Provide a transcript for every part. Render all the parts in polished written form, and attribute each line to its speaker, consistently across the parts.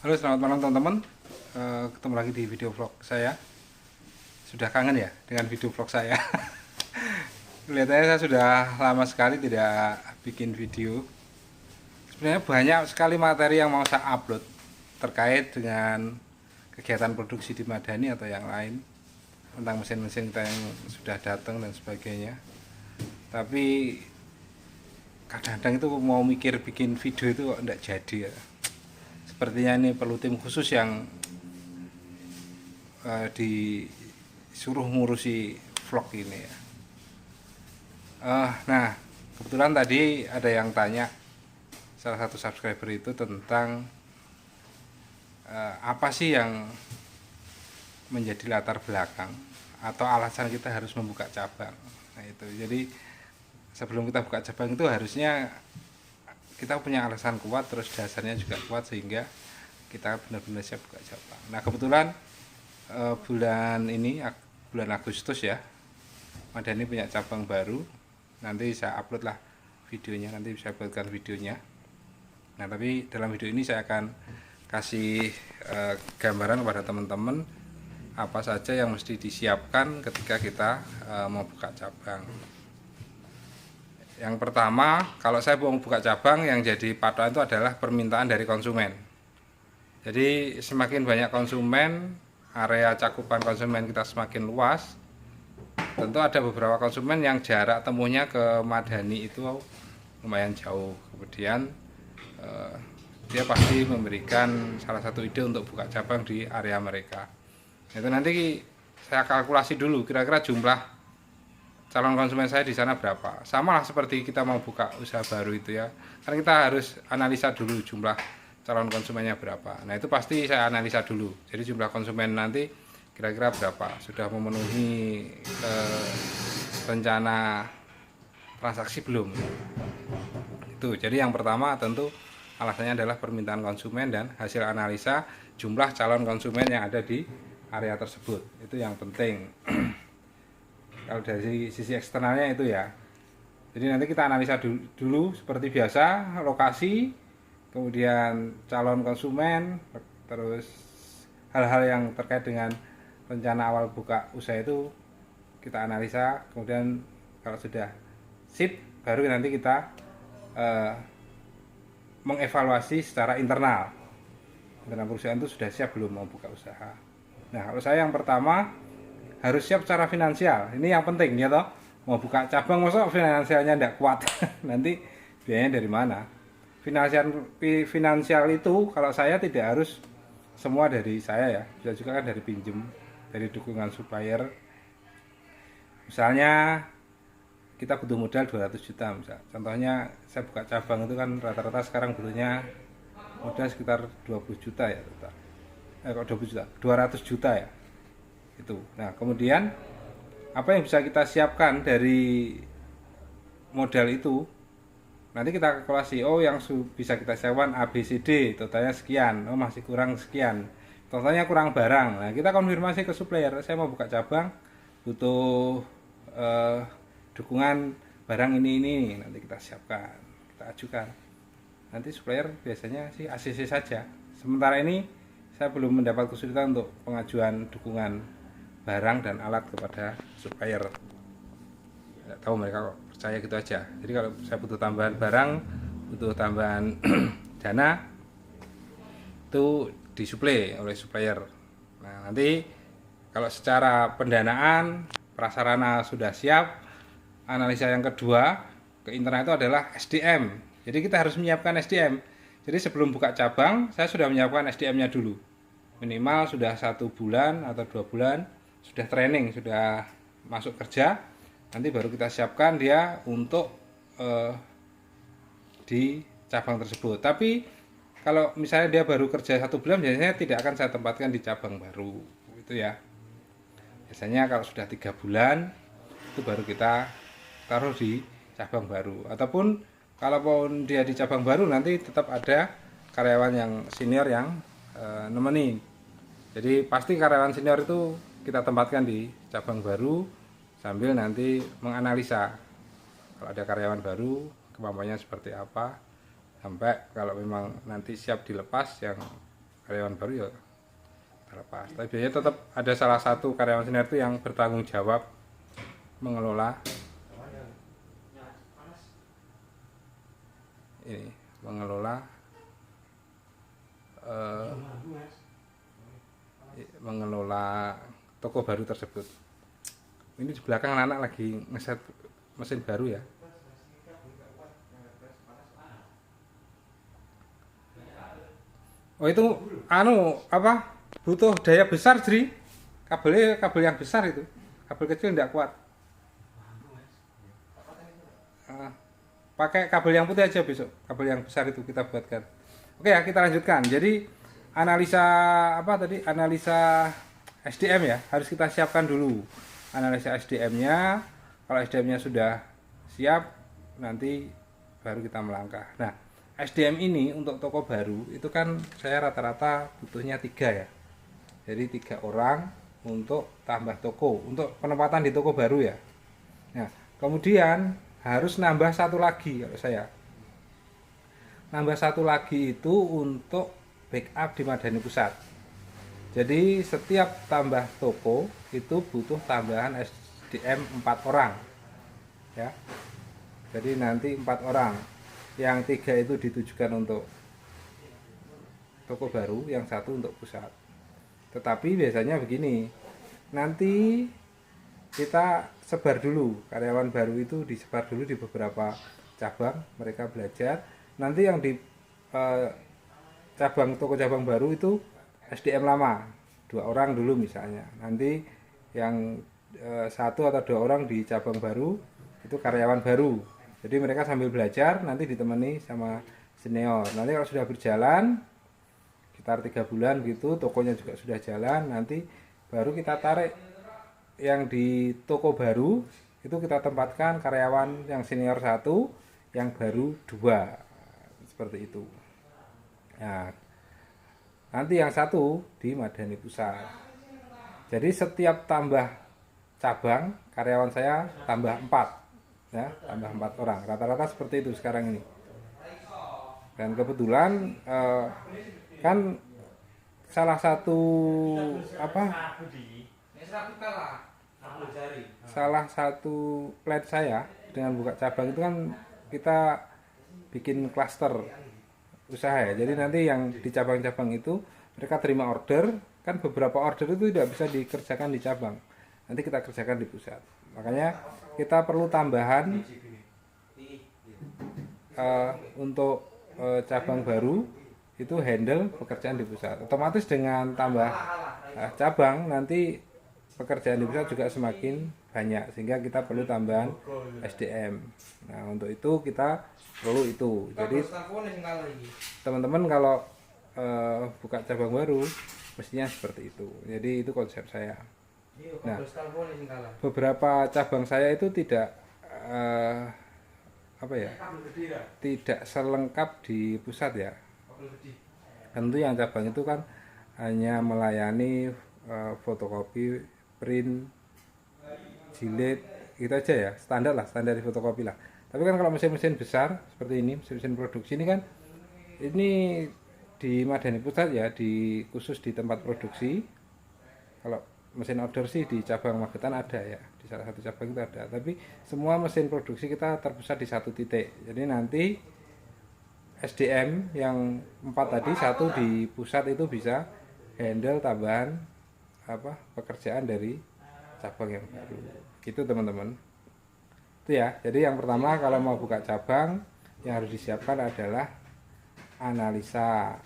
Speaker 1: Halo, selamat malam teman-teman. Ketemu lagi di video vlog saya. Sudah kangen ya dengan video vlog saya? Kelihatannya saya sudah lama sekali tidak bikin video. Sebenarnya banyak sekali materi yang mau saya upload terkait dengan kegiatan produksi di Madani atau yang lain, tentang mesin-mesin kita yang sudah datang dan sebagainya. Tapi kadang-kadang itu mau mikir bikin video itu kok enggak jadi ya. Sepertinya ini perlu tim khusus yang disuruh ngurusi vlog ini ya. Nah, kebetulan tadi ada yang tanya, salah satu subscriber itu, tentang apa sih yang menjadi latar belakang atau alasan kita harus membuka cabang. Nah itu, jadi sebelum kita buka cabang itu harusnya kita punya alasan kuat, terus dasarnya juga kuat, sehingga kita benar-benar siap buka cabang. Nah kebetulan bulan ini, bulan Agustus ya, Madani punya cabang baru. Nanti saya upload lah videonya, nanti bisa buatkan videonya. Nah tapi dalam video ini saya akan kasih gambaran kepada teman-teman apa saja yang mesti disiapkan ketika kita mau buka cabang. Yang pertama, kalau saya mau buka cabang, yang jadi patokan itu adalah permintaan dari konsumen. Jadi semakin banyak konsumen, area cakupan konsumen kita semakin luas. Tentu ada beberapa konsumen yang jarak temunya ke Madani itu lumayan jauh. Kemudian dia pasti memberikan salah satu ide untuk buka cabang di area mereka. Itu nanti saya kalkulasi dulu kira-kira jumlah calon konsumen saya di sana berapa. Sama lah seperti kita mau buka usaha baru itu ya. Karena kita harus analisa dulu jumlah calon konsumennya berapa. Nah itu pasti saya analisa dulu. Jadi jumlah konsumen nanti kira-kira berapa, sudah memenuhi rencana transaksi belum. Itu. Jadi yang pertama tentu alasannya adalah permintaan konsumen dan hasil analisa jumlah calon konsumen yang ada di area tersebut. Itu yang penting. Kalau dari sisi eksternalnya itu ya, jadi nanti kita analisa dulu seperti biasa, lokasi, kemudian calon konsumen, terus hal-hal yang terkait dengan rencana awal buka usaha itu kita analisa. Kemudian kalau sudah sip, baru nanti kita mengevaluasi secara internal perusahaan itu sudah siap belum mau buka usaha. Nah kalau saya yang pertama harus siap secara finansial, ini yang penting ya toh. Mau buka cabang masa finansialnya tidak kuat nanti biayanya dari mana? Finansial itu kalau saya tidak harus semua dari saya ya, bisa juga kan dari pinjem, dari dukungan supplier. Misalnya kita butuh modal 200 juta misal. Contohnya saya buka cabang itu kan rata-rata sekarang butuhnya modal sekitar 20 juta ya total. Kok 20 juta? 200 juta ya. Itu. Nah, kemudian apa yang bisa kita siapkan dari modal itu? Nanti kita kalkulasi, oh yang bisa kita siapkan ABCD, totalnya sekian, oh masih kurang sekian. Totalnya kurang barang. Nah, kita konfirmasi ke supplier, saya mau buka cabang, butuh dukungan barang ini, nanti kita siapkan, kita ajukan. Nanti supplier biasanya sih ACC saja. Sementara ini saya belum mendapat kesulitan untuk pengajuan dukungan barang dan alat kepada supplier. Tidak tahu mereka kok percaya gitu aja. Jadi kalau saya butuh tambahan barang, butuh tambahan dana, itu disuplai oleh supplier. Nah nanti kalau secara pendanaan, prasarana sudah siap, analisa yang kedua ke internal itu adalah SDM. Jadi kita harus menyiapkan SDM. Jadi sebelum buka cabang, saya sudah menyiapkan SDM-nya dulu. Minimal sudah 1 bulan atau 2 bulan, sudah training, sudah masuk kerja. Nanti baru kita siapkan dia untuk di cabang tersebut. Tapi kalau misalnya dia baru kerja 1 bulan, biasanya tidak akan saya tempatkan di cabang baru, itu ya. Biasanya kalau sudah 3 bulan, itu baru kita taruh di cabang baru. Ataupun kalaupun dia di cabang baru, nanti tetap ada karyawan yang senior yang nemenin. Jadi pasti karyawan senior itu kita tempatkan di cabang baru sambil nanti menganalisa kalau ada karyawan baru kemampuannya seperti apa, sampai kalau memang nanti siap dilepas yang karyawan baru ya terlepas. Tapi biasanya tetap ada salah satu karyawan senior itu yang bertanggung jawab mengelola ini, mengelola toko baru tersebut. Ini di belakang anak lagi ngeset mesin baru ya. Oh itu butuh daya besar, Jri. Kabelnya kabel yang besar itu. Kabel kecil tidak kuat. Pakai kabel yang putih aja besok. Kabel yang besar itu kita buatkan. Oke ya, kita lanjutkan. Jadi analisa analisa SDM ya, harus kita siapkan dulu. Analisa SDM-nya. Kalau SDM-nya sudah siap, nanti baru kita melangkah. Nah, SDM ini untuk toko baru itu kan saya rata-rata butuhnya 3 ya. Jadi 3 orang untuk tambah toko, untuk penempatan di toko baru ya. Nah, kemudian harus nambah 1 lagi kalau saya. Nambah 1 lagi itu untuk backup di Madani Pusat. Jadi setiap tambah toko itu butuh tambahan SDM 4 orang. Ya. Jadi nanti 4 orang. Yang 3 itu ditujukan untuk toko baru, yang 1 untuk pusat. Tetapi biasanya begini, nanti kita sebar dulu, karyawan baru itu disebar dulu di beberapa cabang, mereka belajar. Nanti yang di toko cabang baru itu SDM lama, 2 orang dulu misalnya. Nanti yang 1 atau 2 orang di cabang baru itu karyawan baru. Jadi mereka sambil belajar, nanti ditemani sama senior. Nanti kalau sudah berjalan sekitar 3 bulan gitu, tokonya juga sudah jalan, nanti baru kita tarik yang di toko baru itu, kita tempatkan karyawan yang senior 1, yang baru 2, seperti itu. Nah, nanti yang 1 di Madani Pusat. Jadi setiap tambah cabang, karyawan saya tambah 4 ya, tambah 4 orang. Rata-rata seperti itu sekarang ini. Dan kebetulan kan salah satu plan saya dengan buka cabang itu kan kita bikin klaster usaha ya. Jadi nanti yang di cabang-cabang itu mereka terima order, kan beberapa order itu tidak bisa dikerjakan di cabang, nanti kita kerjakan di pusat. Makanya kita perlu tambahan untuk cabang baru itu handle pekerjaan di pusat. Otomatis dengan tambah cabang nanti pekerjaan di pusat juga semakin banyak, sehingga kita perlu tambahan SDM. Nah, untuk itu kita perlu itu. Jadi teman-teman kalau buka cabang baru mestinya seperti itu. Jadi itu konsep saya. Nah, beberapa cabang saya itu tidak tidak selengkap di pusat ya. Tentu yang cabang itu kan hanya melayani fotokopi, print, jilid, gitu aja ya, standar di fotokopi lah. Tapi kan kalau mesin-mesin besar seperti ini, mesin-mesin produksi ini kan, ini di Madani Pusat ya, khusus di tempat produksi. Kalau mesin order sih di cabang Magetan ada ya, di salah satu cabang itu ada. Tapi semua mesin produksi kita terpusat di 1 titik. Jadi nanti SDM yang 4 tadi, 1 di pusat itu bisa handle tambahan pekerjaan dari cabang yang baru. Gitu teman-teman. Itu ya. Jadi yang pertama kalau mau buka cabang yang harus disiapkan adalah analisa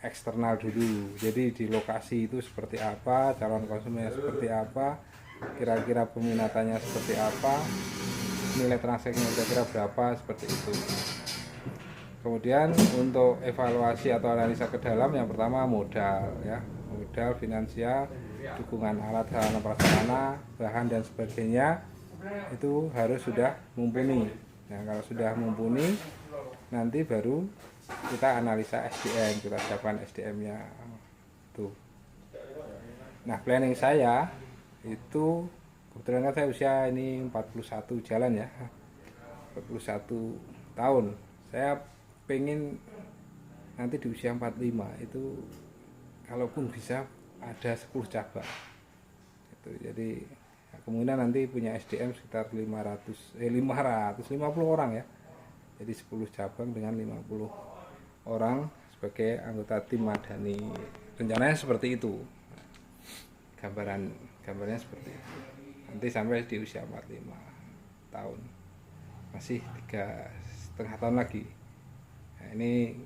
Speaker 1: eksternal dulu. Jadi di lokasi itu seperti apa, calon konsumennya seperti apa, kira-kira peminatannya seperti apa, nilai transaksinya kira-kira berapa, seperti itu. Kemudian untuk evaluasi atau analisa ke dalam, yang pertama modal ya, modal finansial, dukungan alat sarana prasarana, bahan dan sebagainya itu harus sudah mumpuni. Nah, kalau sudah mumpuni nanti baru kita analisa SDM, kita siapkan SDM-nya tuh. Nah, planning saya itu kebetulan saya usia ini 41 jalan ya, 41 tahun. Saya pengen nanti di usia 45 itu kalaupun bisa ada 10 cabang gitu. Jadi kemungkinan nanti punya SDM sekitar 550 orang ya. Jadi 10 cabang dengan 50 orang sebagai anggota tim Madani. Rencananya seperti itu. Gambarnya seperti itu. Nanti sampai di usia 45 tahun. Masih 3,5 tahun lagi. Nah, ini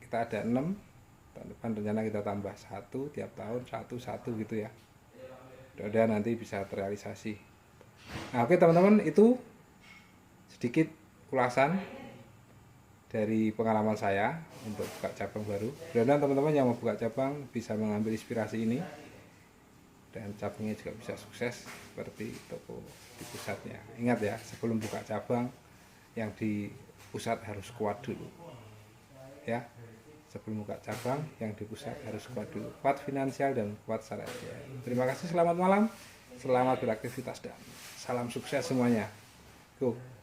Speaker 1: kita ada 6. Tahun depan rencana kita tambah 1 tiap tahun, satu gitu ya. Mudah-mudahan nanti bisa terrealisasi. Nah, oke teman-teman, itu sedikit ulasan dari pengalaman saya untuk buka cabang baru. Mudah-mudahan teman-teman yang mau buka cabang bisa mengambil inspirasi ini dan cabangnya juga bisa sukses seperti toko di pusatnya. Ingat ya, sebelum buka cabang yang di pusat harus kuat dulu. Ya, sebelum buka cabang yang di pusat harus kuat dulu, kuat finansial dan kuat secara SDM. Terima kasih, selamat malam, selamat beraktivitas dan salam sukses semuanya. Go.